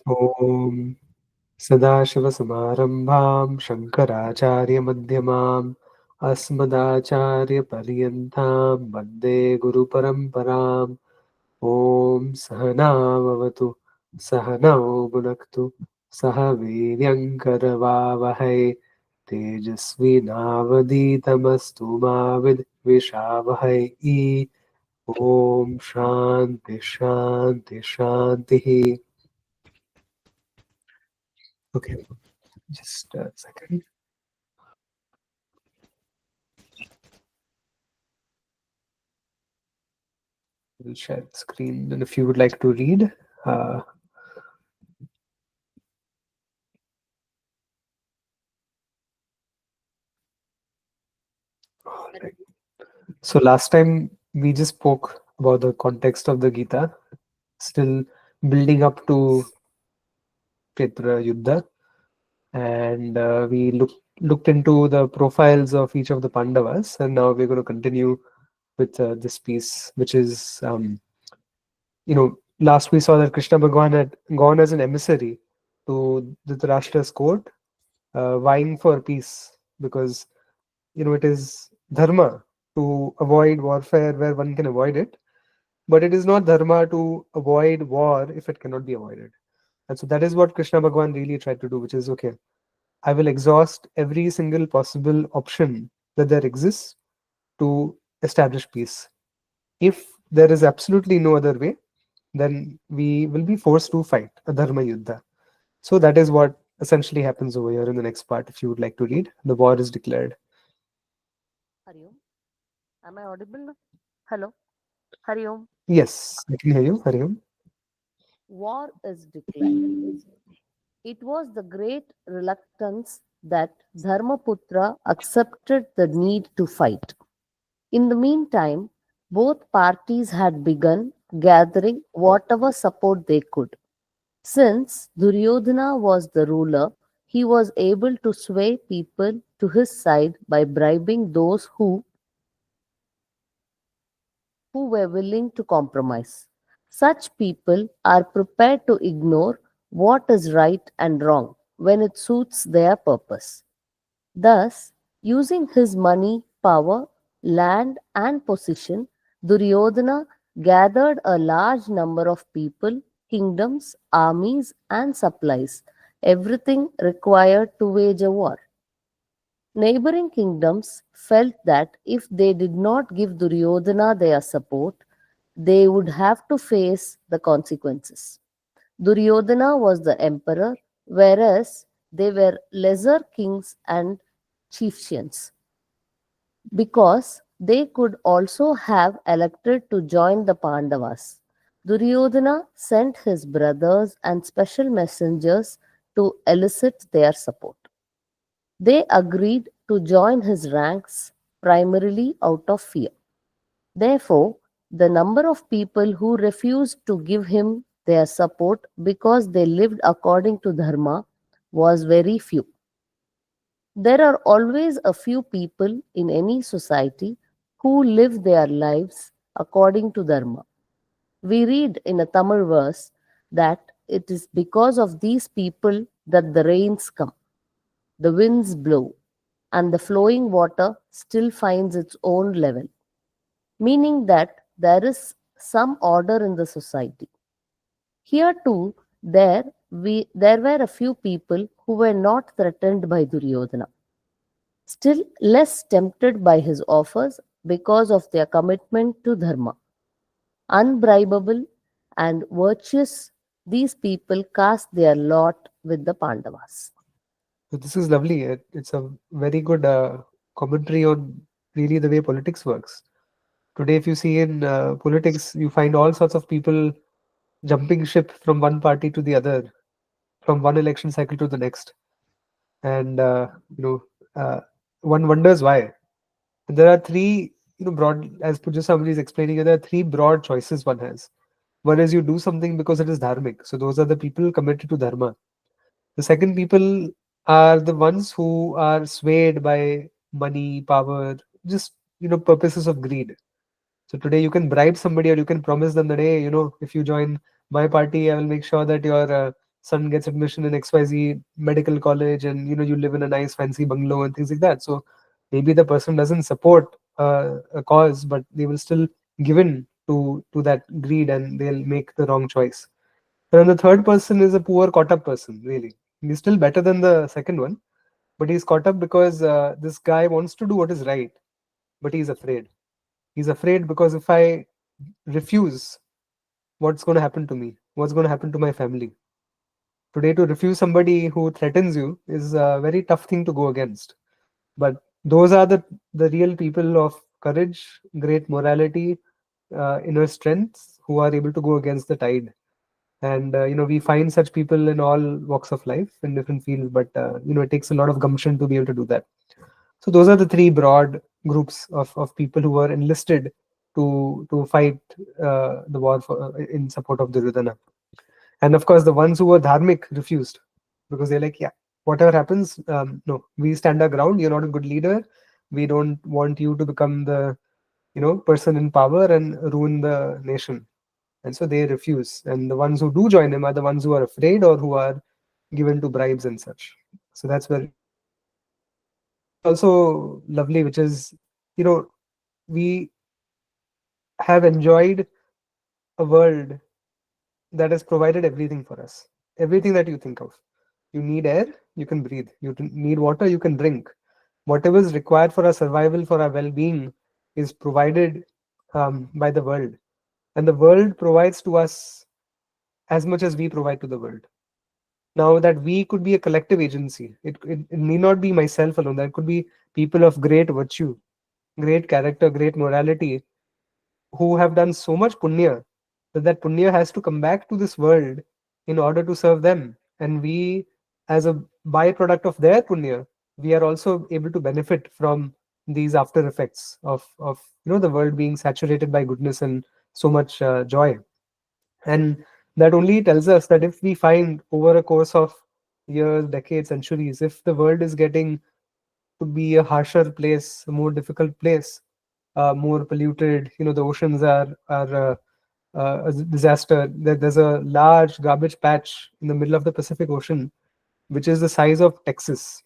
ॐ सदाशिवसमारम्भां शङ्कराचार्यमध्यमाम् अस्मदाचार्यपर्यन्तां वन्दे गुरुपरम्पराम्। ॐ सहनाववतु सहनौ भुनक्तु सह वीर्यङ्करवावहै तेजस्विनावधीतमस्तु मा विद्विषावहै। ॐ शान्ति शान्ति शान्तिः। Okay, just a second. We'll share the screen, and if you would like to read, all right. So last time we just spoke about the context of the Gita, still building up to Kshetra Yuddha, and we looked into the profiles of each of the Pandavas, and now we're going to continue with this piece, which is, last we saw that Krishna Bhagwan had gone as an emissary to Dhritarashtra's court, vying for peace, because it is dharma to avoid warfare where one can avoid it, but it is not dharma to avoid war if it cannot be avoided. And so that is what Krishna Bhagwan really tried to do, which is, okay, I will exhaust every single possible option that there exists to establish peace. If there is absolutely no other way, then we will be forced to fight a dharma yuddha. So that is what essentially happens over here in the next part. If you would like to read, the war is declared. Hari Om. Am I audible? Hello. Hari Om. Yes, I can hear you. Hari Om. War is declared. It was the great reluctance that Dharmaputra accepted the need to fight. In the meantime, both parties had begun gathering whatever support they could. Since Duryodhana was the ruler, he was able to sway people to his side by bribing those who were willing to compromise. Such people are prepared to ignore what is right and wrong when it suits their purpose. Thus, using his money, power, land, and position, Duryodhana gathered a large number of people, kingdoms, armies, and supplies, everything required to wage a war. Neighboring kingdoms felt that if they did not give Duryodhana their support, they would have to face the consequences. Duryodhana was the emperor, whereas they were lesser kings and chieftains, because they could also have elected to join the Pandavas. Duryodhana sent his brothers and special messengers to elicit their support. They agreed to join his ranks primarily out of fear. Therefore, the number of people who refused to give him their support because they lived according to Dharma was very few. There are always a few people in any society who live their lives according to Dharma. We read in a Tamil verse that it is because of these people that the rains come, the winds blow, and the flowing water still finds its own level, meaning that there is some order in the society. Here too, there were a few people who were not threatened by Duryodhana, still less tempted by his offers because of their commitment to Dharma. Unbribable and virtuous, these people cast their lot with the Pandavas. So this is lovely. It's a very good commentary on really the way politics works. Today, if you see in politics, you find all sorts of people jumping ship from one party to the other, from one election cycle to the next, and one wonders why. And there are three, broad, as Puja Samani is explaining, there are three broad choices one has. One is you do something because it is dharmic. So those are the people committed to dharma. The second people are the ones who are swayed by money, power, just purposes of greed. So today you can bribe somebody or you can promise them that, hey, if you join my party, I will make sure that your son gets admission in XYZ medical college, and you live in a nice fancy bungalow and things like that. So maybe the person doesn't support a cause, but they will still give in to that greed, and they'll make the wrong choice. And then the third person is a poor caught up person, really. He's still better than the second one, but he's caught up because this guy wants to do what is right, but he's afraid. He's afraid because if I refuse, what's going to happen to me? What's going to happen to my family? Today, to refuse somebody who threatens you is a very tough thing to go against. But those are the real people of courage, great morality, inner strength, who are able to go against the tide. And we find such people in all walks of life in different fields, but it takes a lot of gumption to be able to do that. So those are the three broad groups of people who were enlisted to fight the war in support of Duryodhana. And of course, the ones who were dharmic refused, because they're like, yeah, whatever happens, no, we stand our ground. You're not a good leader. We don't want you to become the person in power and ruin the nation. And so they refuse. And the ones who do join him are the ones who are afraid or who are given to bribes and such. So that's where we come in. And there's one thing also lovely, which is, we have enjoyed a world that has provided everything for us. Everything that you think of. You need air, you can breathe. You need water, you can drink. Whatever is required for our survival, for our well being, is provided by the world. And the world provides to us as much as we provide to the world. Now, that we could be a collective agency, it need not be myself alone. That could be people of great virtue, great character, great morality, who have done so much punya that punya has to come back to this world in order to serve them. And we, as a byproduct of their punya, we are also able to benefit from these after effects of the world being saturated by goodness and so much joy. And that only tells us that if we find over a course of years, decades, centuries, if the world is getting to be a harsher place, a more difficult place, more polluted. The oceans are a disaster. There's a large garbage patch in the middle of the Pacific Ocean, which is the size of Texas.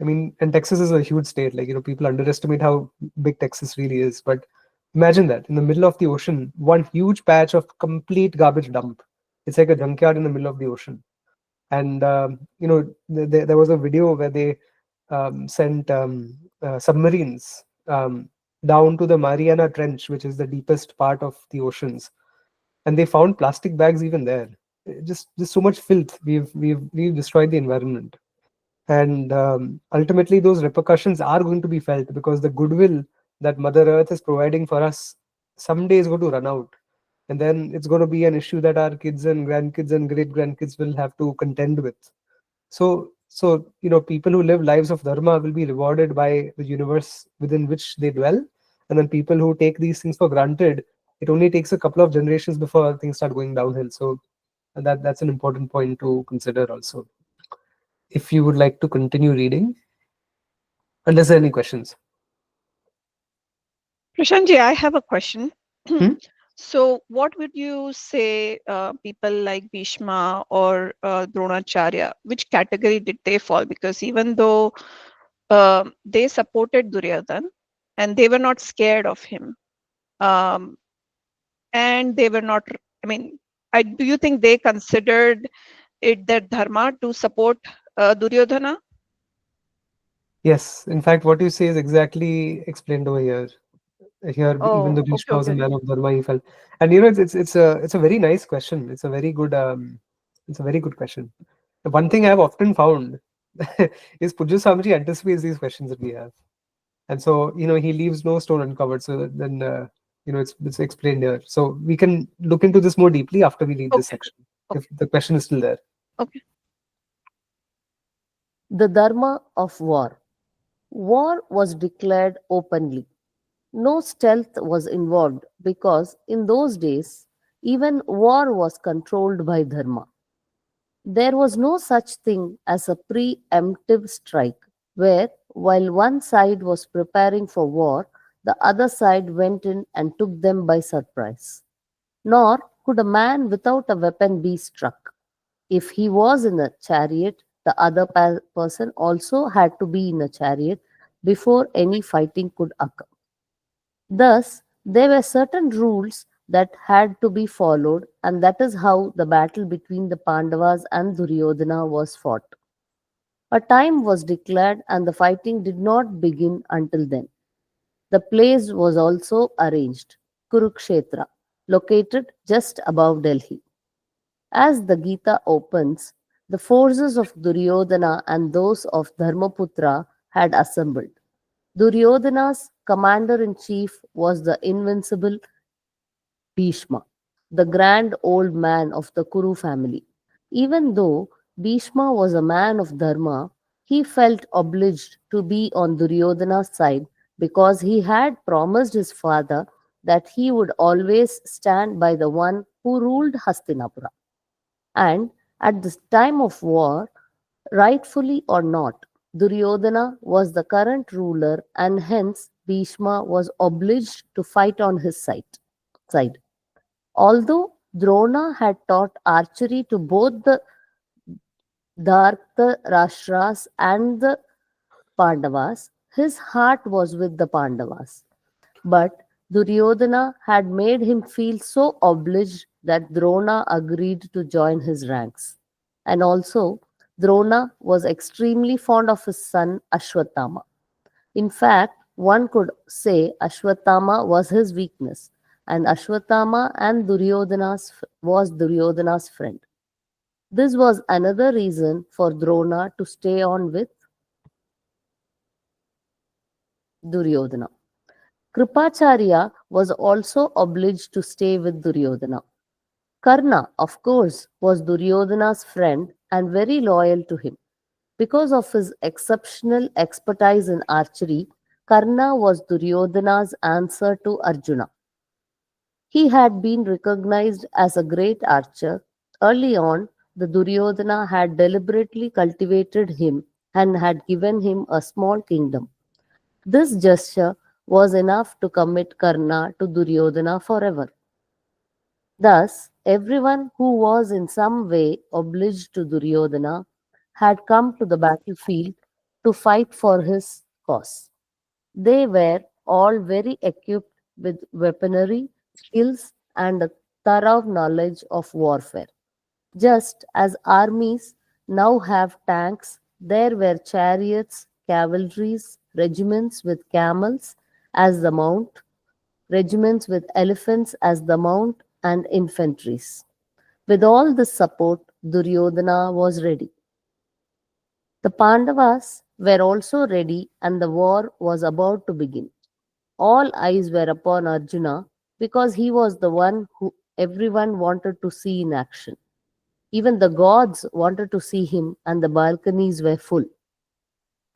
I mean, and Texas is a huge state. Like, people underestimate how big Texas really is. But imagine that in the middle of the ocean, one huge patch of complete garbage dump. It's like a junkyard in the middle of the ocean. And there was a video where they sent submarines down to the Mariana Trench, which is the deepest part of the oceans, and they found plastic bags even there. Just so much filth. We've destroyed the environment, and ultimately those repercussions are going to be felt, because the goodwill that Mother Earth is providing for us someday is going to run out, and then it's going to be an issue that our kids and grandkids and great grandkids will have to contend with. So people who live lives of dharma will be rewarded by the universe within which they dwell, and then people who take these things for granted, it only takes a couple of generations before things start going downhill. So that's an important point to consider also. If you would like to continue reading, unless there are any questions. Prashanji, I have a question. Hmm? So, what would you say people like Bhishma or Dronacharya, which category did they fall? Because even though they supported Duryodhan and they were not scared of him, um, and they were not, I mean, do you think they considered it their dharma to support Duryodhana? Yes, in fact, what you say is exactly explained over here. Here, even though Oh, okay, Bhishma was a okay. man of dharma, he felt. And it's a very nice question. It's a very good question. The one thing I've often found is Pujya Swamiji anticipates these questions that we have, and so he leaves no stone uncovered. So then it's explained here. So we can look into this more deeply after we read this Okay, section, if okay, the question is still there. okay. The Dharma of War. War was declared openly. No stealth was involved because in those days, even war was controlled by Dharma. There was no such thing as a preemptive strike, where, while one side was preparing for war, the other side went in and took them by surprise. Nor could a man without a weapon be struck. If he was in a chariot, the other person also had to be in a chariot before any fighting could occur. Thus, there were certain rules that had to be followed, and that is how the battle between the Pandavas and Duryodhana was fought. A time was declared, and the fighting did not begin until then. The place was also arranged, Kurukshetra, located just above Delhi. As the Gita opens, the forces of Duryodhana and those of Dharmaputra had assembled. Duryodhana's commander in chief was the invincible Bhishma, the grand old man of the Kuru family. Even though Bhishma was a man of Dharma, he felt obliged to be on Duryodhana's side because he had promised his father that he would always stand by the one who ruled Hastinapura. And at the time of war, rightfully or not, Duryodhana was the current ruler and hence Bhishma was obliged to fight on his side. Although Drona had taught archery to both the Dhartarashtras and the Pandavas, his heart was with the Pandavas. But Duryodhana had made him feel so obliged that Drona agreed to join his ranks. And also, Drona was extremely fond of his son Ashwatthama. In fact, one could say Ashwatthama was his weakness, and Ashwatthama and was Duryodhana's friend. This was another reason for Drona to stay on with Duryodhana. Kripacharya was also obliged to stay with Duryodhana. Karna, of course, was Duryodhana's friend and very loyal to him. Because of his exceptional expertise in archery, Karna was Duryodhana's answer to Arjuna. He had been recognized as a great archer. Early on, the Duryodhana had deliberately cultivated him and had given him a small kingdom. This gesture was enough to commit Karna to Duryodhana forever. Thus, everyone who was in some way obliged to Duryodhana had come to the battlefield to fight for his cause. They were all very equipped with weaponry, skills, and a thorough knowledge of warfare. Just as armies now have tanks, there were chariots, cavalries, regiments with camels as the mount, regiments with elephants as the mount, and infantries. With all this support, Duryodhana was ready. The Pandavas were also ready, and the war was about to begin. All eyes were upon Arjuna because he was the one who everyone wanted to see in action. Even the gods wanted to see him, and the balconies were full.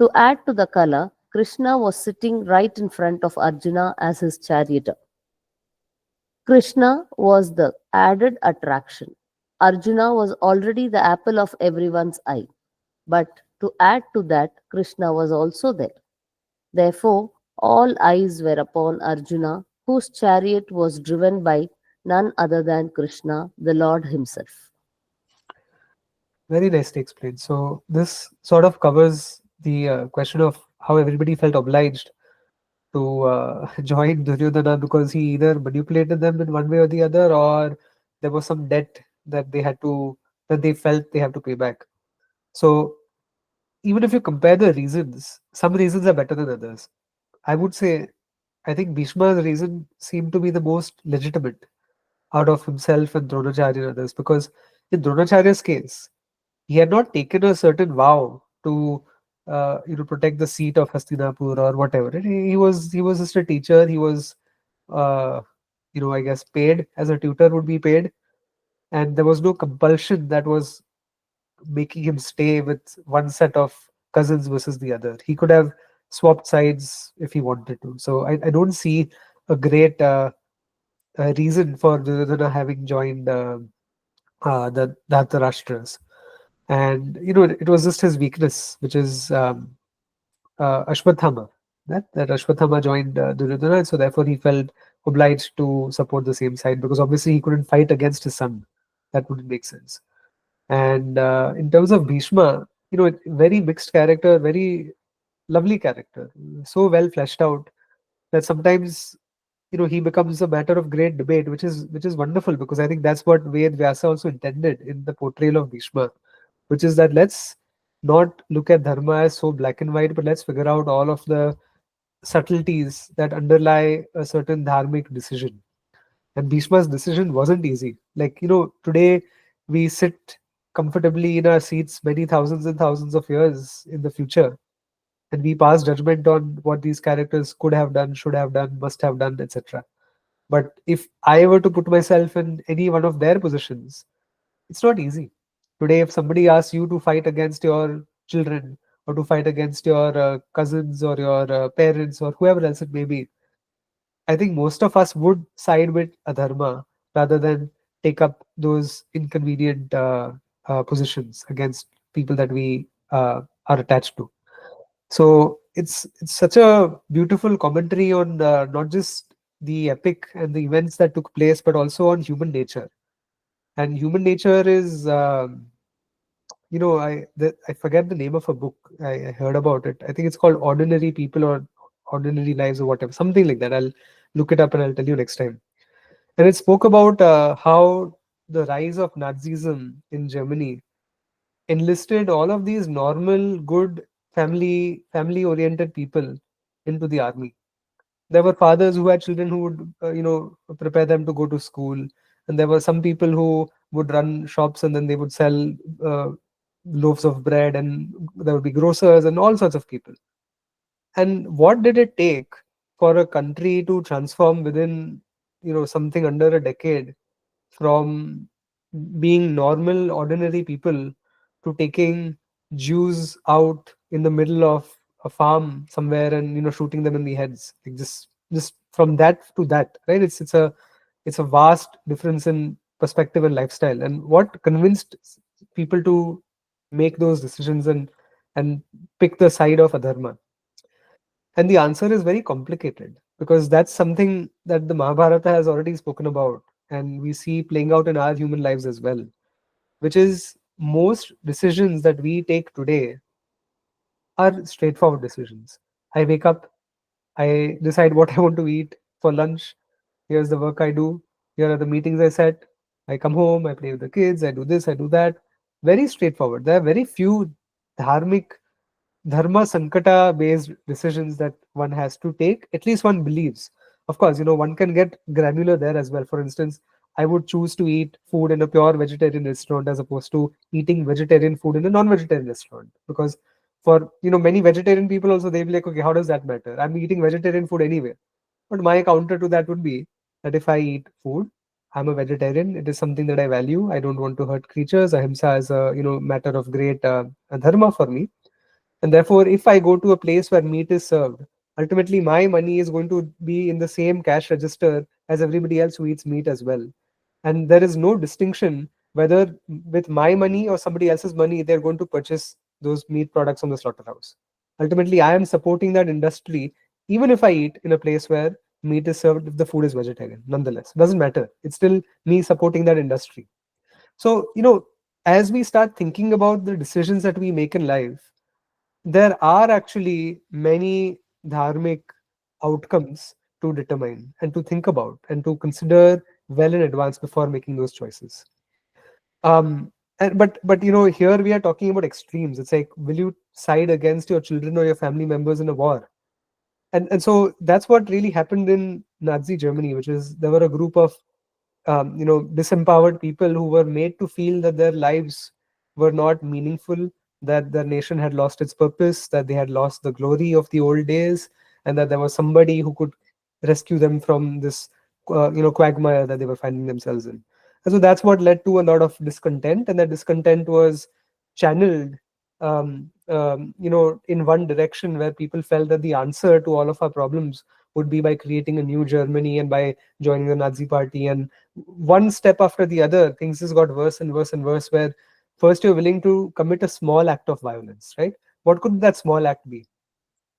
To add to the color, Krishna was sitting right in front of Arjuna as his charioteer. Krishna was the added attraction. Arjuna was already the apple of everyone's eye. But to add to that, Krishna was also there. Therefore, all eyes were upon Arjuna, whose chariot was driven by none other than Krishna, the Lord Himself. Very nicely explained. So this sort of covers the question of how everybody felt obliged to join Duryodhana because he either manipulated them in one way or the other, or there was some debt that they felt they have to pay back. So even if you compare the reasons, some reasons are better than others. I would say, I think Bhishma's reason seemed to be the most legitimate out of himself and Dronacharya and others, because in Dronacharya's case, he had not taken a certain vow to protect the seat of Hastinapur or whatever. He was just a teacher. He was I guess paid as a tutor would be paid, and there was no compulsion that was making him stay with one set of cousins versus the other. He could have swapped sides if he wanted to. So I don't see a great reason for Duryodhana having joined the Dhartarashtras. And it was just his weakness, which is Ashwatthama. That Ashwatthama joined Duryodhana, and so therefore he felt obliged to support the same side because obviously he couldn't fight against his son. That wouldn't make sense. And in terms of Bhishma, very mixed character, very lovely character, so well fleshed out that sometimes he becomes a matter of great debate, which is wonderful, because I think that's what Ved Vyasa also intended in the portrayal of Bhishma, which is that let's not look at dharma as so black and white, but let's figure out all of the subtleties that underlie a certain dharmic decision. And Bhishma's decision wasn't easy. Like, today we sit comfortably in our seats many thousands and thousands of years in the future, and we pass judgment on what these characters could have done, should have done, must have done, etc. But if I were to put myself in any one of their positions, it's not easy. Today, if somebody asks you to fight against your children, or to fight against your cousins or your parents or whoever else it may be, I think most of us would side with adharma rather than take up those inconvenient positions against people that we are attached to. So it's such a beautiful commentary on not just the epic and the events that took place, but also on human nature. And human nature is, I forget the name of a book. I heard about it. I think it's called Ordinary People or Ordinary Lives or whatever, something like that. I'll look it up and I'll tell you next time. And it spoke about how the rise of Nazism in Germany enlisted all of these normal, good, family oriented people into the army. There were fathers who had children who would prepare them to go to school, and there were some people who would run shops and then they would sell uh, loaves of bread, and there would be grocers and all sorts of people. And what did it take for a country to transform within something under a decade, from being normal, ordinary people to taking Jews out in the middle of a farm somewhere and shooting them in the heads? Like, just from that to that, right? It's a vast difference in perspective and lifestyle. And what convinced people to make those decisions and pick the side of adharma? And the answer is very complicated, because that's something that the Mahabharata has already spoken about, and we see playing out in our human lives as well, which is most decisions that we take today are straightforward decisions. I wake up, I decide what I want to eat for lunch, here's the work I do, here are the meetings I set, I come home, I play with the kids, I do this, I do that. Very straightforward. There are very few dharmic dharma sankata based decisions that one has to take, at least one believes. Of course, one can get granular there as well. For instance, I would choose to eat food in a pure vegetarian restaurant as opposed to eating vegetarian food in a non-vegetarian restaurant, because for many vegetarian people also, they'll be like, okay, how does that matter? I'm eating vegetarian food anyway. But my counter to that would be that if I eat food, I'm a vegetarian, it is something that I value. I don't want to hurt creatures. Ahimsa is a matter of great dharma for me. And therefore, if I go to a place where meat is served, ultimately my money is going to be in the same cash register as everybody else who eats meat as well. And there is no distinction whether with my money or somebody else's money they're going to purchase those meat products from the slaughterhouse. Ultimately, I am supporting that industry, even if I eat in a place where meat is served, if the food is vegetarian. Nonetheless, it doesn't matter. It's still me supporting that industry. So, as we start thinking about the decisions that we make in life, there are actually many dharmic outcomes to determine and to think about and to consider well in advance before making those choices. But here we are talking about extremes. It's like, will you side against your children or your family members in a war? And so that's what really happened in Nazi Germany, which is there were a group of disempowered people who were made to feel that their lives were not meaningful, that their nation had lost its purpose, that they had lost the glory of the old days, and that there was somebody who could rescue them from this quagmire that they were finding themselves in. And so that's what led to a lot of discontent, and that discontent was channeled in one direction, where people felt that the answer to all of our problems would be by creating a new Germany and by joining the Nazi party. And one step after the other, things just got worse and worse and worse, where first you're willing to commit a small act of violence, right? What could that small act be?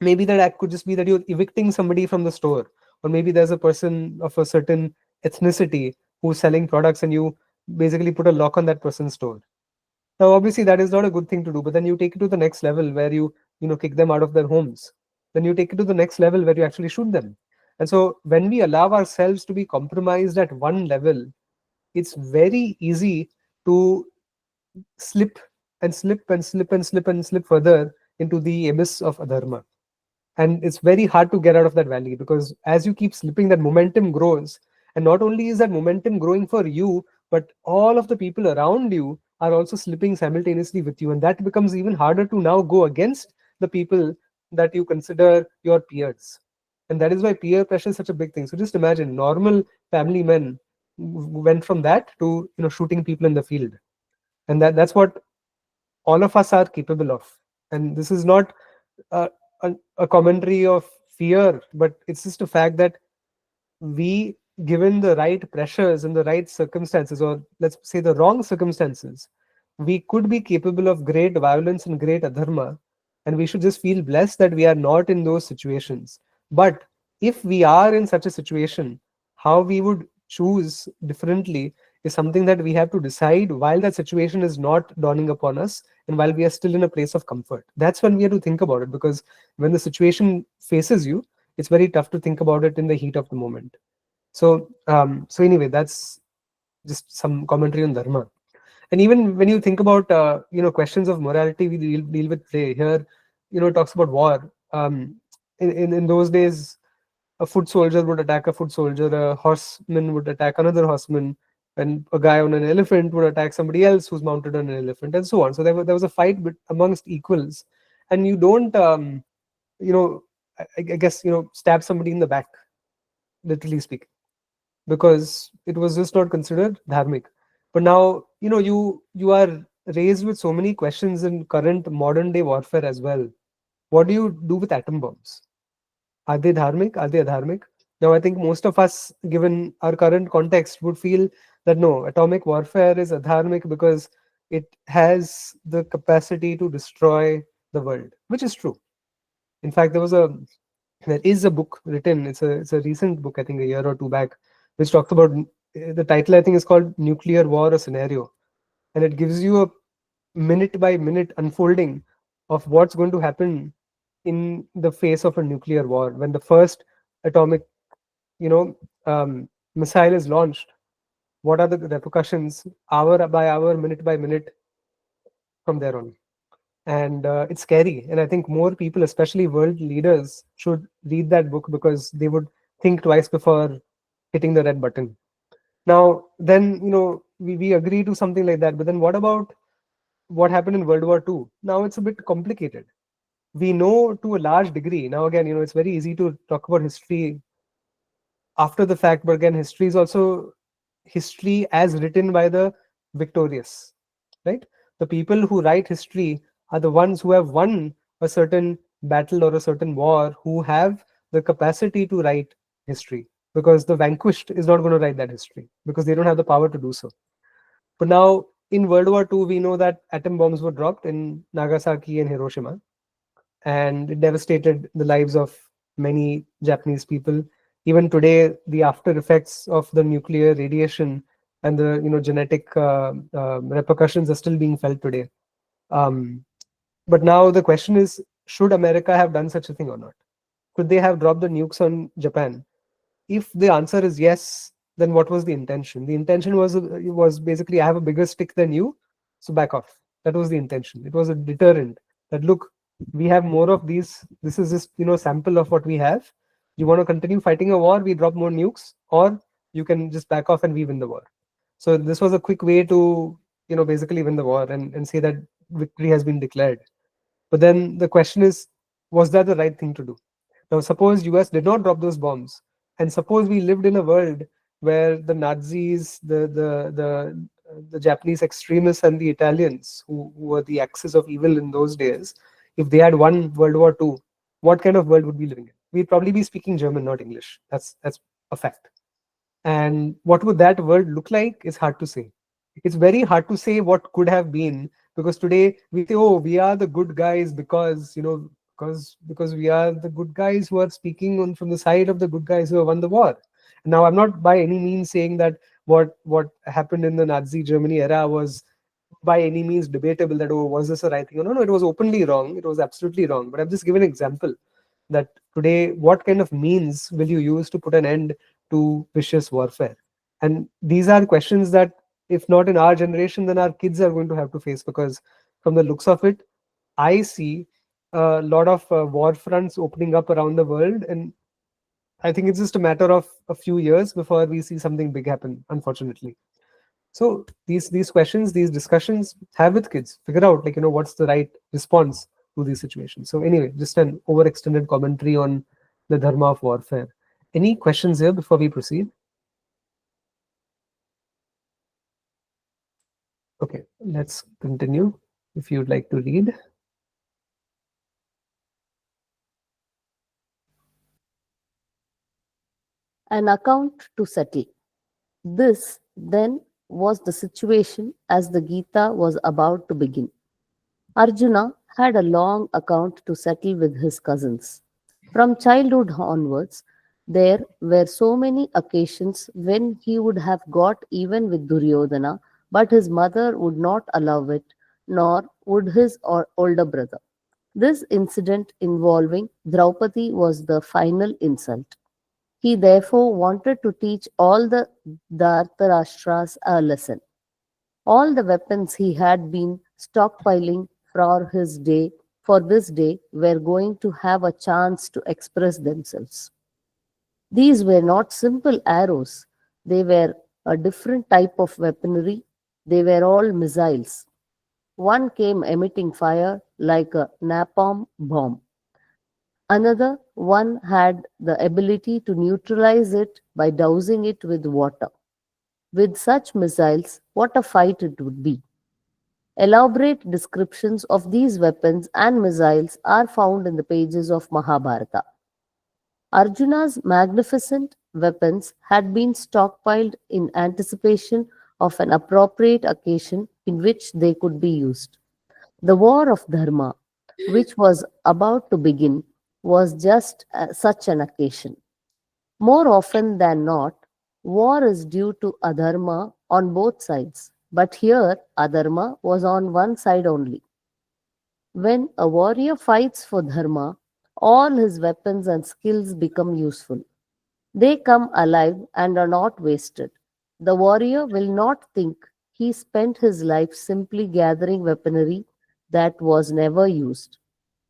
Maybe that act could just be that you're evicting somebody from the store, or maybe there's a person of a certain ethnicity who's selling products and you basically put a lock on that person's store. Now, obviously, that is not a good thing to do. But then you take it to the next level where you kick them out of their homes. Then you take it to the next level where you actually shoot them. And so, when we allow ourselves to be compromised at one level, it's very easy to slip and slip and slip and slip and slip further into the abyss of adharma. And it's very hard to get out of that valley, because as you keep slipping, that momentum grows. And not only is that momentum growing for you, but all of the people around you are also slipping simultaneously with you, and that becomes even harder to now go against the people that you consider your peers. And that is why peer pressure is such a big thing. So just imagine normal family men went from that to shooting people in the field. And that's what all of us are capable of. And this is not a, a commentary of fear, but it's just a fact that we, given the right pressures and the right circumstances, or let's say the wrong circumstances, we could be capable of great violence and great adharma. And we should just feel blessed that we are not in those situations. But if we are in such a situation, how we would choose differently is something that we have to decide while that situation is not dawning upon us, and while we are still in a place of comfort. That's when we have to think about it, because when the situation faces you, it's very tough to think about it in the heat of the moment. So anyway, that's just some commentary on dharma. And even when you think about questions of morality, we deal with today here. It talks about war. In those days, a foot soldier would attack a foot soldier, a horseman would attack another horseman, and a guy on an elephant would attack somebody else who's mounted on an elephant, and so on. So there was a fight amongst equals, and you don't you know I guess stab somebody in the back, literally speaking, because it was just not considered dharmic. But now you are raised with so many questions in current modern day warfare as well. What do you do with atom bombs? Are they dharmic? Are they adharmic? Now, I think most of us, given our current context, would feel that no, atomic warfare is adharmic because it has the capacity to destroy the world, which is true. In fact, there is a book written. It's a recent book, I think a year or two back, which talks about, the title I think is called "Nuclear War: A Scenario," and it gives you a minute by minute unfolding of what's going to happen in the face of a nuclear war when the first atomic you know missile is launched. What are the repercussions, hour by hour, minute by minute, from there on? And it's scary, and I think more people, especially world leaders, should read that book, because they would think twice before hitting the red button. Now then, we agree to something like that, but then what about what happened in World War II? Now it's a bit complicated. We know to a large degree. Now again, it's very easy to talk about history after the fact, but again, history is also history as written by the victorious, right? The people who write history are the ones who have won a certain battle or a certain war, who have the capacity to write history, because the vanquished is not going to write that history, because they don't have the power to do so. But now in World War II, we know that atom bombs were dropped in Nagasaki and Hiroshima, and it devastated the lives of many Japanese people. Even today, the after effects of the nuclear radiation and the genetic repercussions are still being felt today. Um, but now the question is, should America have done such a thing or not? Could they have dropped the nukes on Japan? If the answer is yes, then what was the intention? The intention was basically, I have a bigger stick than you, so back off. That was the intention. It was a deterrent. That, look, we have more of these. This is just sample of what we have. You want to continue fighting a war? We drop more nukes, or you can just back off and we win the war. So this was a quick way to basically win the war, and say that victory has been declared. But then the question is, was that the right thing to do? Now, suppose US did not drop those bombs, and suppose we lived in a world where the Nazis, the Japanese extremists, and the Italians, who were the axis of evil in those days, if they had won World War II, what kind of world would we be living in? We'd probably be speaking German, not English. That's a fact. And what would that world look like is hard to say. It's very hard to say what could have been, because today we say, oh, we are the good guys because because we are the good guys who are speaking on from the side of the good guys who have won the war. Now, I'm not by any means saying that what happened in the Nazi Germany era was by any means debatable that, oh, was this a right thing? No, no, it was openly wrong. It was absolutely wrong. But I've just given an example that today, what kind of means will you use to put an end to vicious warfare? And these are questions that, if not in our generation, then our kids are going to have to face, because from the looks of it, I see a lot of war fronts opening up around the world, and I think it's just a matter of a few years before we see something big happen, unfortunately. So these questions, these discussions, have with kids. Figure out, like, what's the right response to these situations. So anyway, just an overextended commentary on the dharma of warfare. Any questions here before we proceed? Okay, let's continue. If you'd like to read. An account to settle. This, then, was the situation as the Gita was about to begin. Arjuna had a long account to settle with his cousins. From childhood onwards, there were so many occasions when he would have got even with Duryodhana, but his mother would not allow it, nor would his older brother. This incident involving Draupadi was the final insult. He therefore wanted to teach all the Dhartarashtras a lesson. All the weapons he had been stockpiling for this day were going to have a chance to express themselves. These were not simple arrows, they were a different type of weaponry. They were all missiles. One came emitting fire like a napalm bomb. Another one had the ability to neutralize it by dousing it with water. With such missiles, what a fight it would be! Elaborate descriptions of these weapons and missiles are found in the pages of Mahabharata. Arjuna's magnificent weapons had been stockpiled in anticipation of an appropriate occasion in which they could be used. The war of Dharma, which was about to begin, was just such an occasion. More often than not, war is due to adharma on both sides, but here adharma was on one side only. When a warrior fights for dharma, all his weapons and skills become useful. They come alive and are not wasted. The warrior will not think he spent his life simply gathering weaponry that was never used.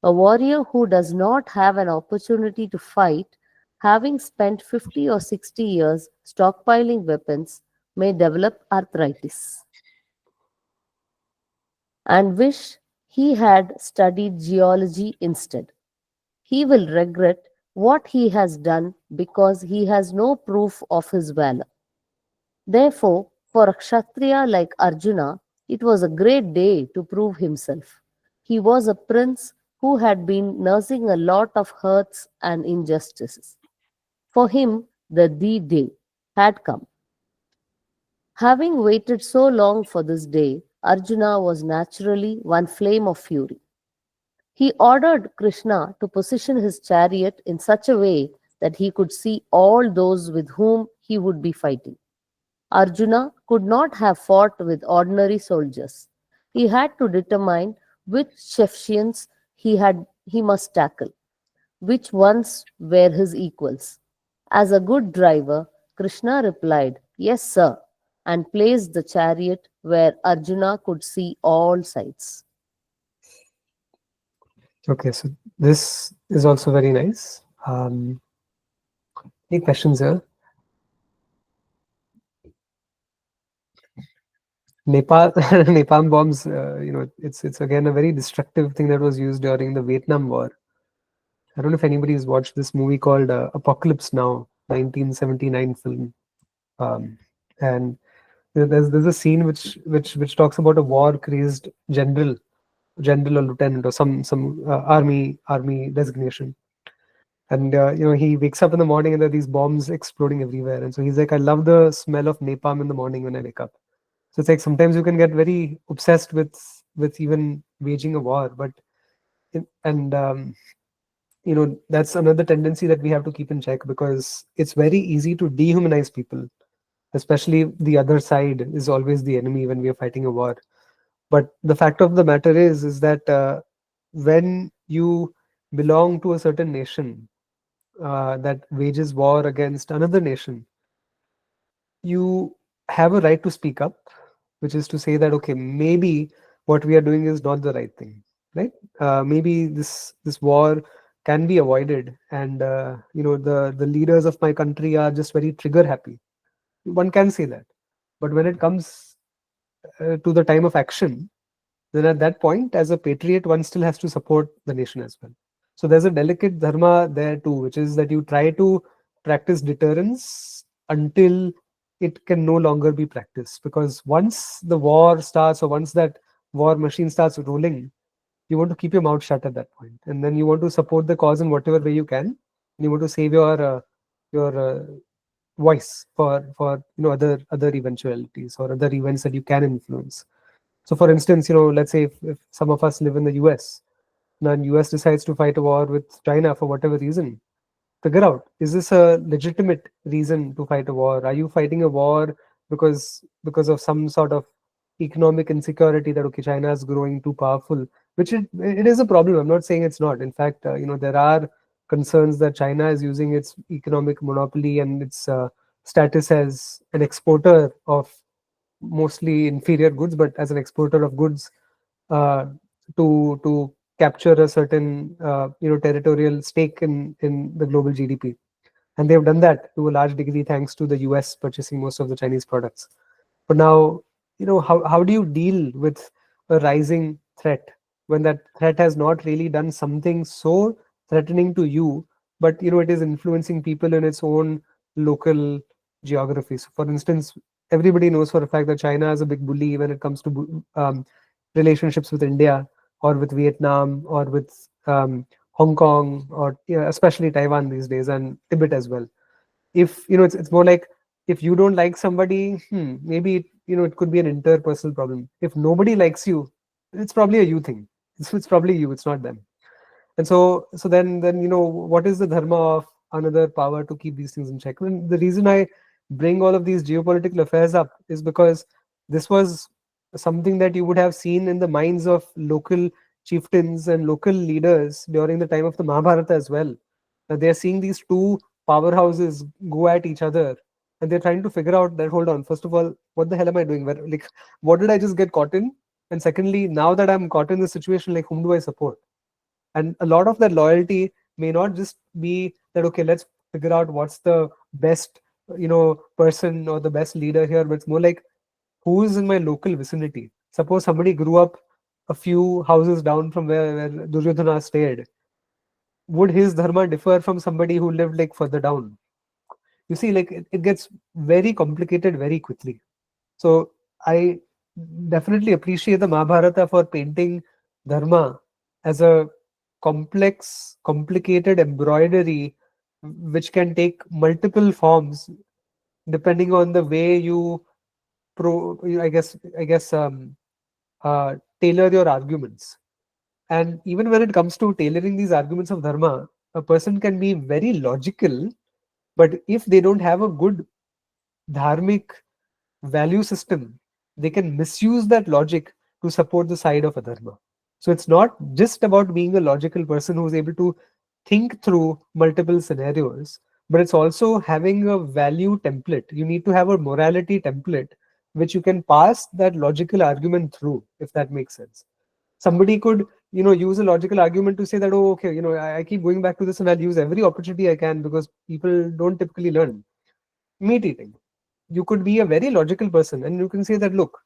A warrior who does not have an opportunity to fight, having spent 50 or 60 years stockpiling weapons, may develop arthritis and wish he had studied geology instead. He will regret what he has done because he has no proof of his valor. Therefore, for a Kshatriya like Arjuna, it was a great day to prove himself. He was a prince who had been nursing a lot of hurts and injustices. For him, the D-Day had come. Having waited so long for this day, Arjuna was naturally one flame of fury. He ordered Krishna to position his chariot in such a way that he could see all those with whom he would be fighting. Arjuna could not have fought with ordinary soldiers. He had to determine which chieftains he must tackle, which ones were his equals. As a good driver, Krishna replied, "Yes, sir," and placed the chariot where Arjuna could see all sides. Okay, so this is also very nice. Any questions here? Nepal, napalm bombs. It's again a very destructive thing that was used during the Vietnam War. I don't know if anybody has watched this movie called Apocalypse Now, 1979 film. And there's a scene which talks about a war crazed general or lieutenant or some army designation. And he wakes up in the morning and there are these bombs exploding everywhere. And so he's like, I love the smell of napalm in the morning when I wake up. So it's like sometimes you can get very obsessed with even waging a war, but and that's another tendency that we have to keep in check, because it's very easy to dehumanize people, especially the other side is always the enemy when we are fighting a war. But the fact of the matter is that when you belong to a certain nation that wages war against another nation, you have a right to speak up, which is to say that okay, maybe what we are doing is not the right thing, right? Maybe this war can be avoided, and the leaders of my country are just very trigger happy. One can say that, but when it comes to the time of action, then at that point, as a patriot, one still has to support the nation as well. So there's a delicate dharma there too, which is that you try to practice deterrence until it can no longer be practiced. Because once the war starts, or once that war machine starts rolling, you want to keep your mouth shut at that point, and then you want to support the cause in whatever way you can. And you want to save your voice for other eventualities or other events that you can influence. So, for instance, let's say if some of us live in the US, and US decides to fight a war with China for whatever reason, figure out, is this a legitimate reason to fight a war? Are you fighting a war because of some sort of economic insecurity that okay, China is growing too powerful, which it is a problem. I'm not saying it's not. In fact, there are concerns that China is using its economic monopoly and its status as an exporter of mostly inferior goods, but as an exporter of goods uh, to capture a certain territorial stake in the global GDP, and they've done that to a large degree thanks to the US purchasing most of the Chinese products. But now, how do you deal with a rising threat when that threat has not really done something so threatening to you, but it is influencing people in its own local geography. So, for instance, everybody knows for a fact that China is a big bully when it comes to relationships with India or with Vietnam or with Hong Kong or especially Taiwan these days, and Tibet as well. If it's more like, if you don't like somebody, maybe it could be an interpersonal problem. If nobody likes you, it's probably a you thing. It's probably you, it's not them. And so then what is the dharma of another power to keep these things in check? And the reason I bring all of these geopolitical affairs up is because this was something that you would have seen in the minds of local chieftains and local leaders during the time of the Mahabharata as well. They're seeing these two powerhouses go at each other, and they're trying to figure out that, hold on, first of all, what the hell am I doing? Like, what did I just get caught in? And secondly, now that I'm caught in this situation, like, whom do I support? And a lot of that loyalty may not just be that okay, let's figure out what's the best person or the best leader here, but it's more like, who is in my local vicinity? Suppose somebody grew up a few houses down from where Duryodhana stayed. Would his dharma differ from somebody who lived like further down? You see, like, it gets very complicated very quickly. So I definitely appreciate the Mahabharata for painting dharma as a complex, complicated embroidery which can take multiple forms depending on the way you tailor your arguments. And even when it comes to tailoring these arguments of dharma, a person can be very logical, but if they don't have a good dharmic value system, they can misuse that logic to support the side of adharma. So it's not just about being a logical person who's able to think through multiple scenarios, but it's also having a value template. You need to have a morality template which you can pass that logical argument through, if that makes sense. Somebody could use a logical argument to say that, oh, okay, I keep going back to this and I'll use every opportunity I can because people don't typically learn. Meat eating, you could be a very logical person and you can say that, look,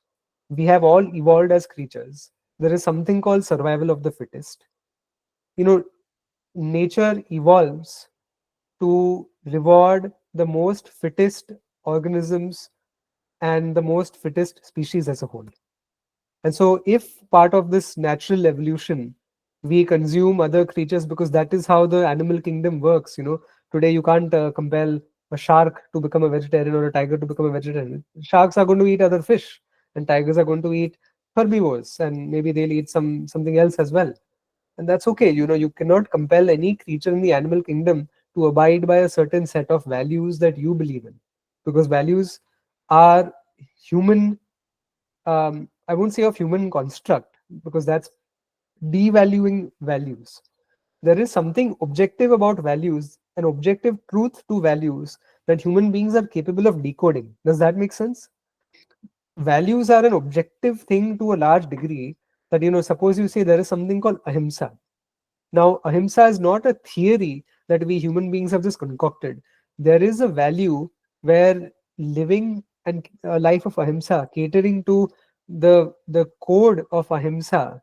we have all evolved as creatures. There is something called survival of the fittest. you know Nature evolves to reward the most fittest organisms and the most fittest species as a whole. And so, if part of this natural evolution, we consume other creatures because that is how the animal kingdom works. Today you can't compel a shark to become a vegetarian or a tiger to become a vegetarian. Sharks are going to eat other fish, and tigers are going to eat herbivores, and maybe they'll eat something else as well. And that's okay. You cannot compel any creature in the animal kingdom to abide by a certain set of values that you believe in, because values are human I won't say of human construct, because that's devaluing values. There is something objective about values, an objective truth to values that human beings are capable of decoding. Does that make sense? Values are an objective thing to a large degree. That, suppose you say there is something called ahimsa. Now, ahimsa is not a theory that we human beings have just concocted. There is a value where living and a life of ahimsa, catering to the code of ahimsa,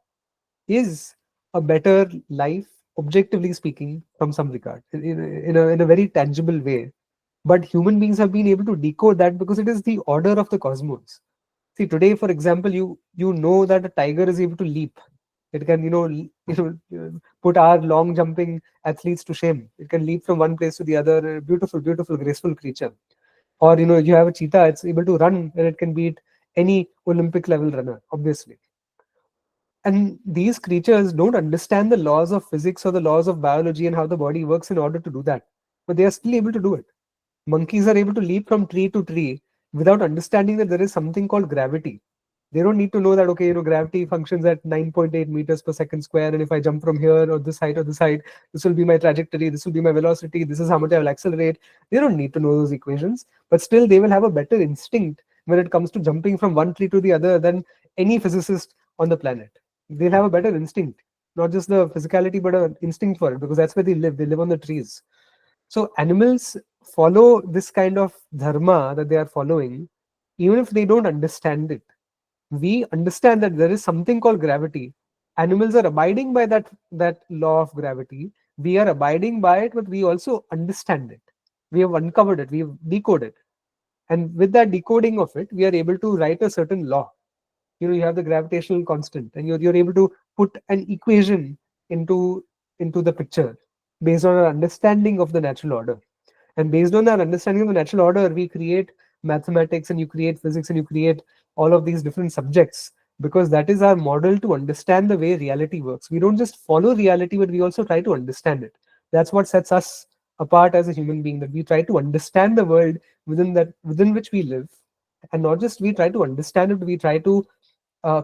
is a better life, objectively speaking, from some regard, in a very tangible way. But human beings have been able to decode that because it is the order of the cosmos. See, today, for example, you know that a tiger is able to leap. It can, put our long jumping athletes to shame. It can leap from one place to the other. A beautiful, beautiful, graceful creature. Or, you have a cheetah. It's able to run and it can beat any Olympic level runner, obviously. And these creatures don't understand the laws of physics or the laws of biology and how the body works in order to do that. But they are still able to do it. Monkeys are able to leap from tree to tree without understanding that there is something called gravity. They don't need to know that, okay, gravity functions at 9.8 meters per second square, and if I jump from here or this height, this will be my trajectory, this will be my velocity, this is how much I will accelerate. They don't need to know those equations, but still they will have a better instinct when it comes to jumping from one tree to the other than any physicist on the planet. They'll have a better instinct, not just the physicality, but an instinct for it, because that's where they live. They live on the trees. So animals follow this kind of dharma that they are following, even if they don't understand it. We understand that there is something called gravity. Animals are abiding by that law of gravity. We are abiding by it, but we also understand it. We have uncovered it. We have decoded it. And with that decoding of it, we are able to write a certain law. You have the gravitational constant, and you're able to put an equation into the picture based on our understanding of the natural order. And based on our understanding of the natural order, we create mathematics, and you create physics, and you create all of these different subjects, because that is our model to understand the way reality works. We don't just follow reality, but we also try to understand it. That's what sets us apart as a human being, that we try to understand the world within which we live. And not just we try to understand it, we try to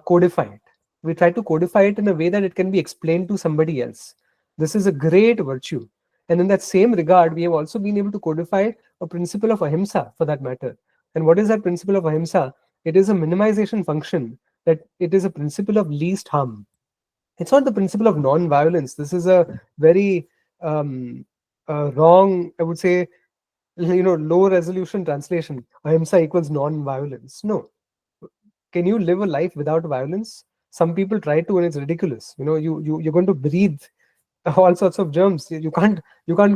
codify it. We try to codify it in a way that it can be explained to somebody else. This is a great virtue. And in that same regard, we have also been able to codify a principle of ahimsa, for that matter. And what is that principle of ahimsa? It is a minimization function, that it is a principle of least harm. It's not the principle of non-violence. This is a very wrong, I would say, low resolution translation. Ahimsa equals non-violence. No. Can you live a life without violence? Some people try to, and it's ridiculous. You're going to breathe all sorts of germs. You can't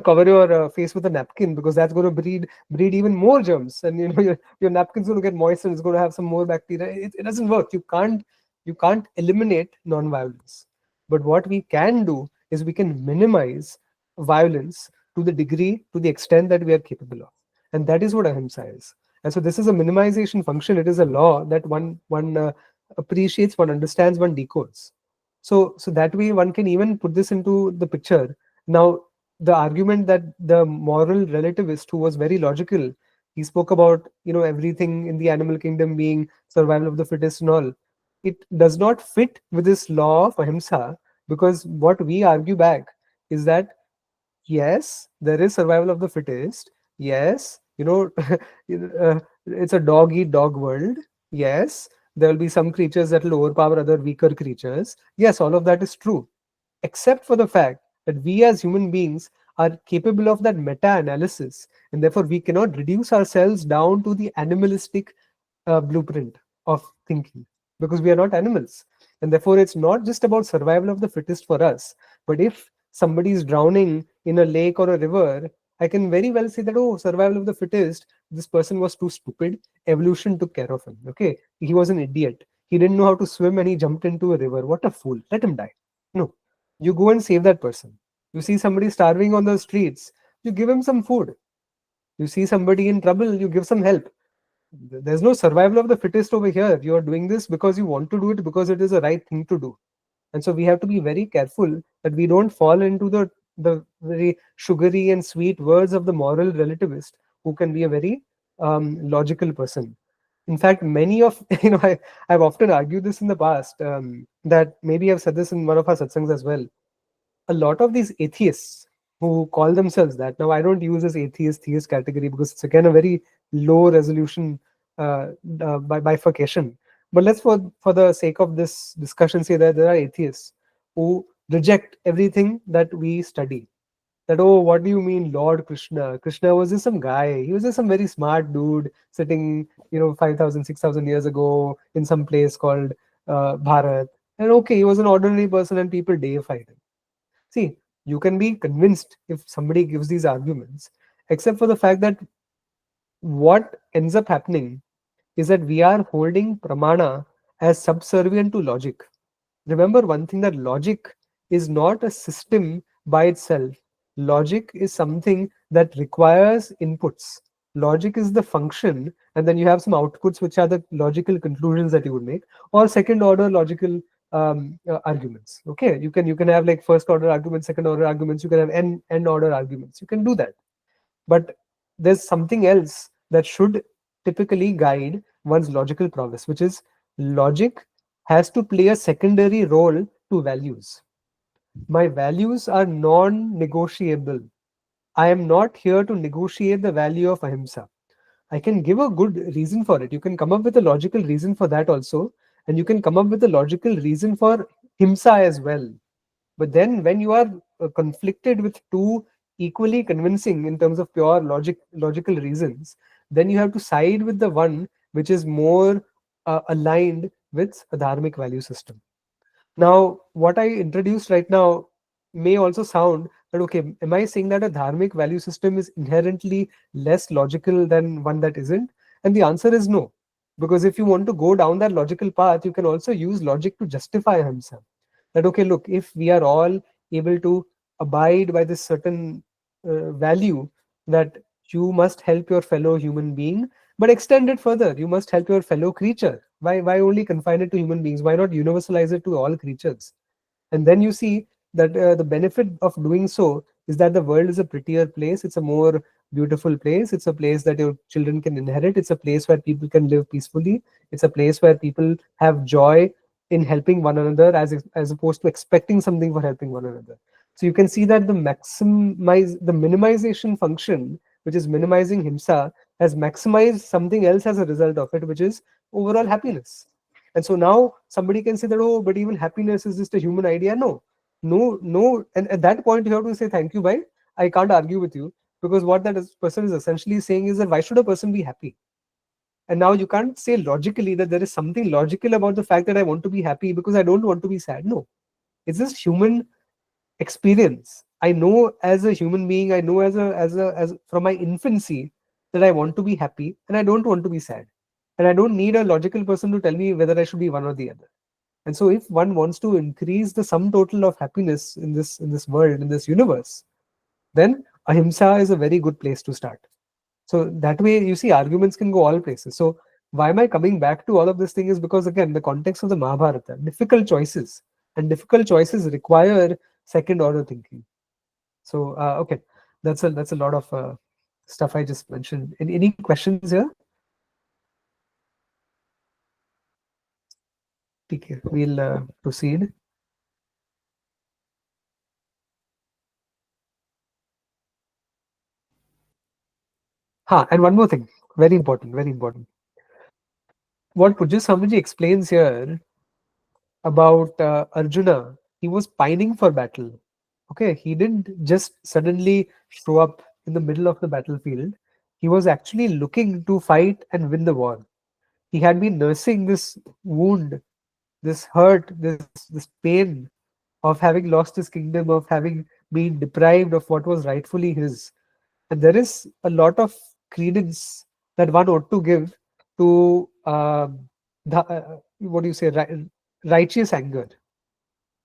cover your face with a napkin, because that's going to breed even more germs, and your napkin's going to get moist and it's going to have some more bacteria. It doesn't work. You can't eliminate non-violence, but what we can do is we can minimize violence to the extent that we are capable of, and that is what ahimsa is. And so this is a minimization function. It is a law that one appreciates, one understands, one decodes. So that way one can even put this into the picture. Now, the argument that the moral relativist, who was very logical, he spoke about everything in the animal kingdom being survival of the fittest and all. It does not fit with this law of ahimsa, because what we argue back is that yes, there is survival of the fittest. Yes, it's a dog eat dog world. Yes, there will be some creatures that will overpower other weaker creatures. Yes, all of that is true, except for the fact that we as human beings are capable of that meta analysis, and therefore we cannot reduce ourselves down to the animalistic blueprint of thinking, because we are not animals. And therefore, it's not just about survival of the fittest for us, but if somebody is drowning in a lake or a river, I can very well say that, oh, survival of the fittest, this person was too stupid. Evolution took care of him. Okay. He was an idiot. He didn't know how to swim and he jumped into a river. What a fool. Let him die. No. You go and save that person. You see somebody starving on the streets, you give him some food. You see somebody in trouble, you give some help. There's no survival of the fittest over here. You are doing this because you want to do it, because it is the right thing to do. And so we have to be very careful that we don't fall into the very sugary and sweet words of the moral relativist, who can be a very logical person. In fact, many of I've often argued this in the past, that maybe I've said this in one of our satsangs as well. A lot of these atheists who call themselves that, now I don't use this atheist theist category because it's again a very low resolution bifurcation. But let's, for the sake of this discussion, say that there are atheists who reject everything that we study. That, oh, what do you mean Lord Krishna? Krishna was just some guy. He was just some very smart dude sitting 5,000, 6,000 years ago in some place called Bharat. And okay, he was an ordinary person and people deified him. See, you can be convinced if somebody gives these arguments, except for the fact that what ends up happening is that we are holding pramana as subservient to logic. Remember one thing, that logic is not a system by itself. Logic is something that requires inputs. Logic is the function, and then you have some outputs, which are the logical conclusions that you would make, or second order logical arguments. Okay, you can have like first order arguments, second order arguments. You can have n order arguments. You can do that, but there's something else that should typically guide one's logical prowess, which is logic has to play a secondary role to values. My values are non-negotiable. I am not here to negotiate the value of ahimsa. I can give a good reason for it. You can come up with a logical reason for that also, and you can come up with a logical reason for himsa as well. But then when you are conflicted with two equally convincing in terms of pure logical reasons, then you have to side with the one which is more aligned with a dharmic value system. Now, what I introduced right now may also sound that, okay, am I saying that a dharmic value system is inherently less logical than one that isn't? And the answer is no. Because if you want to go down that logical path, you can also use logic to justify himself. That, okay, look, if we are all able to abide by this certain value, that you must help your fellow human being, but extend it further, you must help your fellow creature. Why only confine it to human beings? Why not universalize it to all creatures? And then you see that the benefit of doing so is that the world is a prettier place. It's a more beautiful place. It's a place that your children can inherit. It's a place where people can live peacefully. It's a place where people have joy in helping one another, as opposed to expecting something for helping one another. So you can see that the minimization function, which is minimizing himsa, has maximized something else as a result of it, which is overall happiness. And so now somebody can say that, oh, but even happiness is just a human idea. No, no, no. And at that point, you have to say, thank you, bhai. I can't argue with you, because what person is essentially saying is that why should a person be happy? And now you can't say logically that there is something logical about the fact that I want to be happy because I don't want to be sad. No, it's just human experience. I know as a human being, I know as from my infancy that I want to be happy and I don't want to be sad. And I don't need a logical person to tell me whether I should be one or the other. And so if one wants to increase the sum total of happiness in this world, in this universe, then ahimsa is a very good place to start. So that way, you see, arguments can go all places. So why am I coming back to all of this thing is because, again, the context of the Mahabharata, difficult choices, and difficult choices require second order thinking. So okay, that's a lot of stuff I just mentioned. Any questions here? Okay, we'll proceed. And one more thing, very important, very important. What Pujya Swamiji explains here about Arjuna, he was pining for battle. Okay, he didn't just suddenly show up in the middle of the battlefield. He was actually looking to fight and win the war. He had been nursing this wound, this hurt, this pain of having lost his kingdom, of having been deprived of what was rightfully his. And there is a lot of credence that one ought to give to what do you say, righteous anger.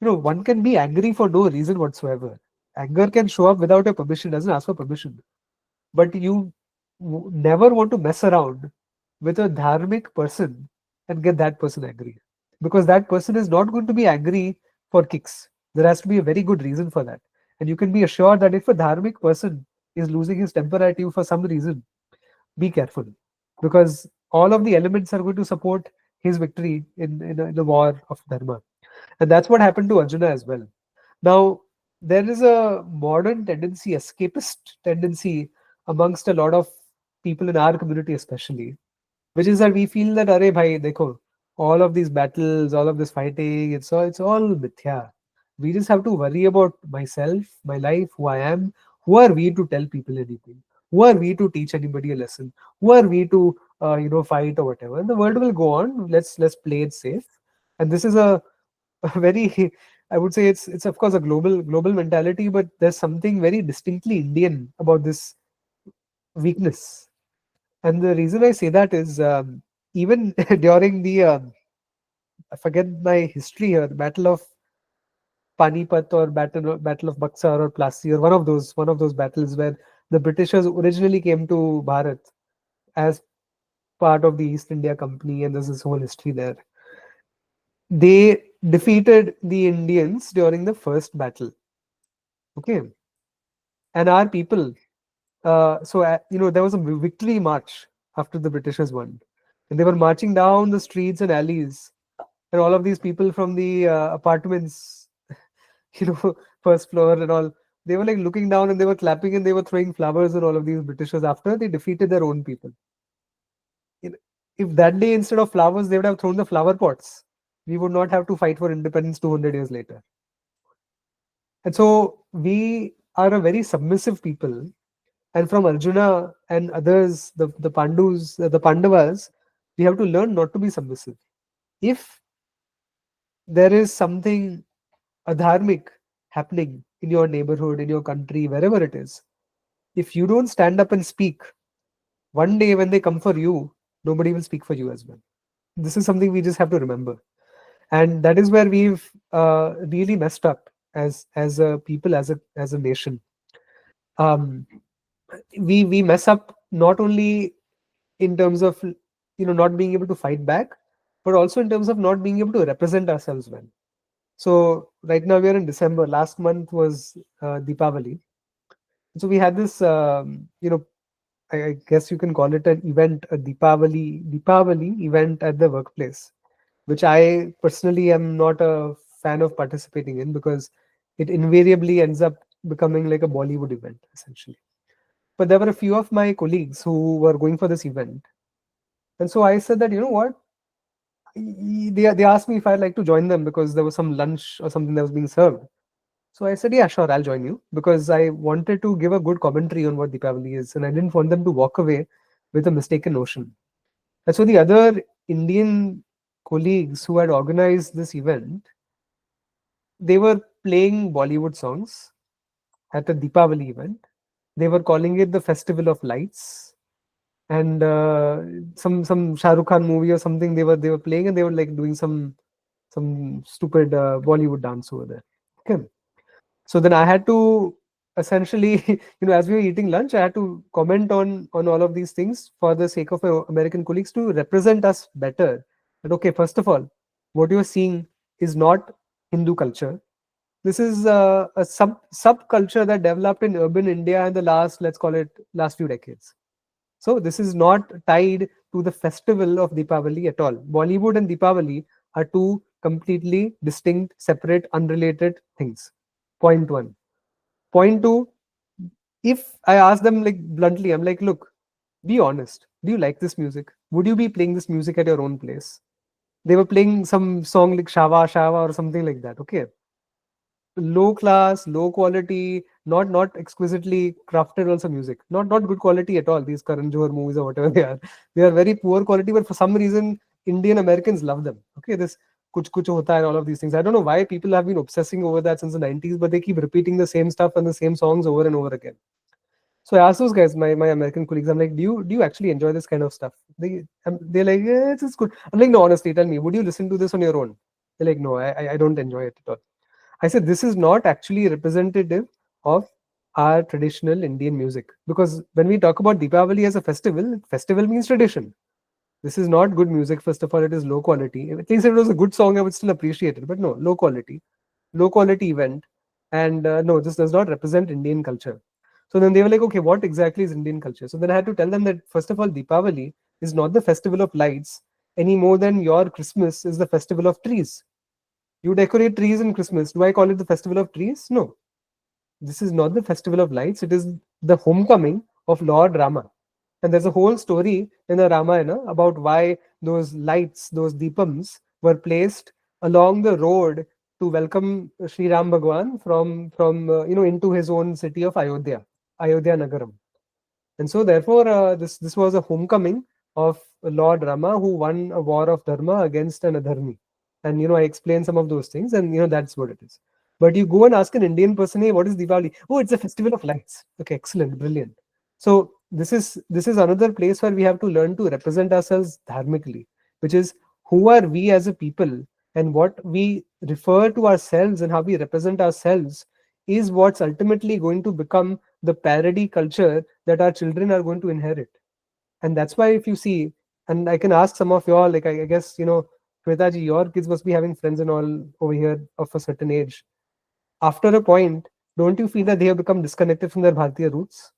One can be angry for no reason whatsoever. Anger can show up without your permission, doesn't ask for permission. But you never want to mess around with a dharmic person and get that person angry. Because that person is not going to be angry for kicks. There has to be a very good reason for that. And you can be assured that if a dharmic person is losing his temper at you for some reason, be careful. Because all of the elements are going to support his victory in the war of Dharma. And that's what happened to Arjuna as well. Now, there is a modern tendency, escapist tendency amongst a lot of people in our community, especially, which is that we feel that, Arey bhai, dekho, all of these battles, all of this fighting, it's all mithya. We just have to worry about myself, my life, who I am. Who are we to tell people anything? Who are we to teach anybody a lesson? Who are we to fight or whatever? And the world will go on. Let's play it safe. And this is a very, I would say it's of course a global mentality, but there's something very distinctly Indian about this weakness. And the reason I say that is, even during the I forget my history here, Battle of Panipat or Battle of Buxar or Plassey, or one of those battles where the Britishers originally came to Bharat as part of the East India Company, and there's this whole history there. They defeated the Indians during the first battle. Okay, and our people. There was a victory march after the Britishers won, and they were marching down the streets and alleys, and all of these people from the apartments, you know, first floor and all, they were like looking down and they were clapping and they were throwing flowers and all of these Britishers after they defeated their own people. You know, if that day instead of flowers they would have thrown the flower pots, we would not have to fight for independence 200 years later. And so we are a very submissive people. And from Arjuna and others, the Pandus, the Pandavas, we have to learn not to be submissive. If there is something adharmic happening in your neighborhood, in your country, wherever it is, if you don't stand up and speak, one day when they come for you, nobody will speak for you as well. This is something we just have to remember. And that is where we've really messed up as a people, as a nation. Um, we mess up not only in terms of not being able to fight back, but also in terms of not being able to represent ourselves well. So right now we are in December. Last month was Deepavali. So we had this I guess you can call it an event, a Deepavali event at the workplace, which I personally am not a fan of participating in, because it invariably ends up becoming like a Bollywood event essentially. But there were a few of my colleagues who were going for this event, and so I said that, you know what, they asked me if I'd like to join them because there was some lunch or something that was being served. So I said, yeah, sure, I'll join you, because I wanted to give a good commentary on what Deepavali is, and I didn't want them to walk away with a mistaken notion. And so the other Indian colleagues who had organized this event, they were playing Bollywood songs at a Deepavali event. They were calling it the Festival of Lights, and some Shah Rukh Khan movie or something they were playing, and they were like doing some stupid Bollywood dance over there. Okay. So then I had to essentially, as we were eating lunch, I had to comment on all of these things for the sake of my American colleagues to represent us better. That okay, first of all, what you are seeing is not Hindu culture. This is a subculture that developed in urban India in the last, let's call it, last few decades. So this is not tied to the festival of Deepavali at all. Bollywood and Deepavali are two completely distinct, separate, unrelated things. Point one. Point two, if I ask them like bluntly, I'm like, look, be honest. Do you like this music? Would you be playing this music at your own place? They were playing some song like Shava Shava or something like that. Okay, low class, low quality, not exquisitely crafted also music. Not good quality at all. These Karan Johar movies or whatever they are very poor quality. But for some reason, Indian Americans love them. Okay, this Kuch Kuch Hota and all of these things. I don't know why people have been obsessing over that since the 90s, but they keep repeating the same stuff and the same songs over and over again. So I asked those guys, my American colleagues, I'm like, do you actually enjoy this kind of stuff? They're like, yeah, it's good. I'm like, no, honestly, tell me, would you listen to this on your own? They're like, no, I don't enjoy it at all. I said, this is not actually representative of our traditional Indian music. Because when we talk about Deepavali as a festival means tradition. This is not good music. First of all, it is low quality. At least if it was a good song, I would still appreciate it. But no, low quality event. And no, this does not represent Indian culture. So then they were like, okay, what exactly is Indian culture? So then I had to tell them that, first of all, Deepavali is not the festival of lights any more than your Christmas is the festival of trees. You decorate trees in Christmas. Do I call it the festival of trees? No. This is not the festival of lights. It is the homecoming of Lord Rama. And there's a whole story in the Ramayana about why those lights, those deepams, were placed along the road to welcome Sri Ram Bhagwan from into his own city of Ayodhya, Ayodhya Nagaram. And so, therefore, this was a homecoming of Lord Rama who won a war of Dharma against an Adharmi. And I explained some of those things, and that's what it is. But you go and ask an Indian person, hey, what is Diwali? Oh, it's a festival of lights. Okay, excellent, brilliant. So this is another place where we have to learn to represent ourselves dharmically, which is who are we as a people, and what we refer to ourselves and how we represent ourselves is what's ultimately going to become the parody culture that our children are going to inherit. And that's why if you see, and I can ask some of y'all, like I guess, Shwetaji, your kids must be having friends and all over here of a certain age. After a point, don't you feel that they have become disconnected from their Bharatiya roots?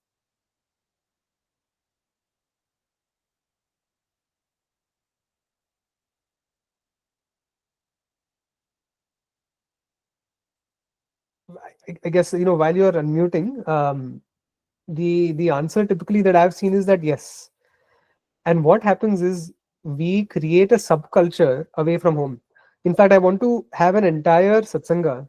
I guess, while you're unmuting, the answer typically that I've seen is that yes. And what happens is we create a subculture away from home. In fact, I want to have an entire satsanga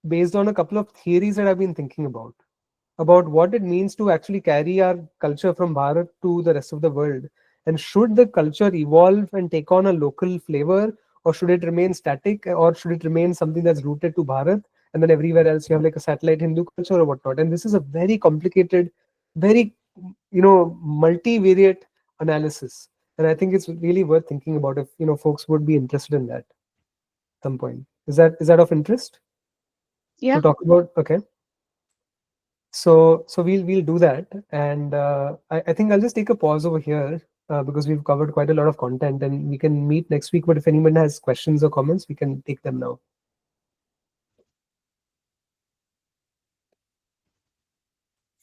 based on a couple of theories that I've been thinking about what it means to actually carry our culture from Bharat to the rest of the world. And should the culture evolve and take on a local flavor, or should it remain static, or should it remain something that's rooted to Bharat? And then everywhere else you have like a satellite Hindu culture or whatnot. And this is a very complicated, very multivariate analysis. And I think it's really worth thinking about if folks would be interested in that at some point. Is that of interest to Yeah. talk about? Okay. So we'll do that, and I think I'll just take a pause over here because we've covered quite a lot of content, and we can meet next week. But if anyone has questions or comments, we can take them now.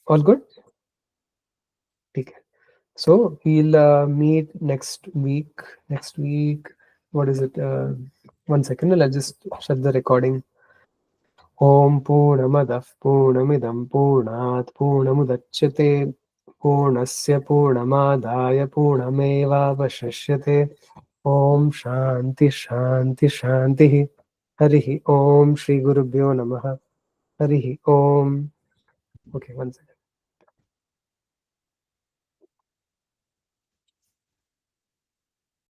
All good? Okay. So we'll meet next week. Next week, what is it? 1 second, I'll just shut the recording. Om Purnamadah Purnamidam Purnat Purnamudachyate Purnasya Purnamadaya Purnamevavashishyate. Om Shanti Shanti Shanti. Harihi Om Shri Gurubhyo Namaha. Harihi Om. Okay, 1 second.